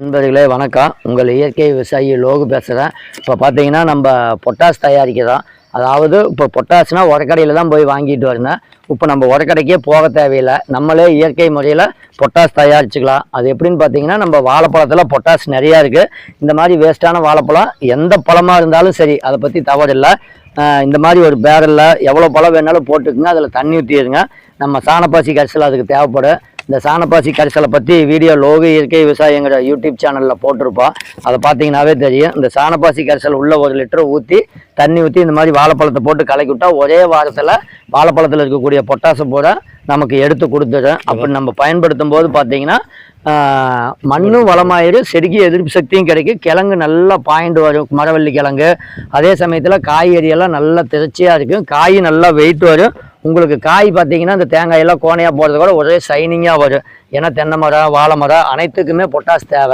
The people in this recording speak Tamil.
நண்பர்களே வணக்கம். உங்கள் இயற்கை விவசாயி லோகு பேசுகிறேன். இப்போ பார்த்தீங்கன்னா நம்ம பொட்டாஸ் தயாரிக்கிறோம். அதாவது இப்போ பொட்டாஸ்னால் உரக்கடையில் தான் போய் வாங்கிட்டு வரணும். இப்போ நம்ம உரக்கடைக்கே போக தேவையில்லை, நம்மளே இயற்கை முறையில் பொட்டாஸ் தயாரிச்சுக்கலாம். அது எப்படின்னு பார்த்தீங்கன்னா, நம்ம வாழைப்பழத்தில் பொட்டாஸ் நிறையா இருக்குது. இந்த மாதிரி வேஸ்ட்டான வாழைப்பழம் எந்த பழமாக இருந்தாலும் சரி, அதை பற்றி தவறில்லை. இந்த மாதிரி ஒரு பேரலில் எவ்வளோ பழம் வேணாலும் போட்டுக்குங்க, அதில் தண்ணி ஊற்றிடுங்க. நம்ம சாணப்பாசி கரிசல் அதுக்கு தேவைப்படும். இந்த சாணப்பாசி கரிசலை பற்றி வீடியோ லோகு இயற்கை விவசாயங்கிற யூடியூப் சேனலில் போட்டிருப்போம். அதை பார்த்தீங்கன்னாவே தெரியும். இந்த சாணப்பாசி கரிசல் உள்ள 1 லிட்டர் ஊற்றி தண்ணி ஊற்றி இந்த மாதிரி வாழைப்பழத்தை போட்டு கலக்கி விட்டால் ஒரே வாரத்தில் வாழைப்பழத்தில் இருக்கக்கூடிய பொட்டாசை பூரா நமக்கு எடுத்து கொடுத்துடும். அப்படி நம்ம பயன்படுத்தும் போது பார்த்தீங்கன்னா மண்ணும் வளமாயிரும், செடிக்கு எதிர்ப்பு சக்தியும் கிடைக்கும், கிழங்கு நல்லா பாயிண்ட் வரும், மரவள்ளி கிழங்கு. அதே சமயத்தில் காய்கறியெல்லாம் நல்லா திரட்சியாக இருக்கும், காய் நல்லா வெயிட் வரும். உங்களுக்கு காய் பார்த்தீங்கன்னா இந்த தேங்காயெல்லாம் கோணையாக போடுறது கூட ஒரே ஷைனிங்காக வரும். ஏன்னா தென்னை மரம் வாழை மரம் அனைத்துக்குமே பொட்டாஸ் தேவை.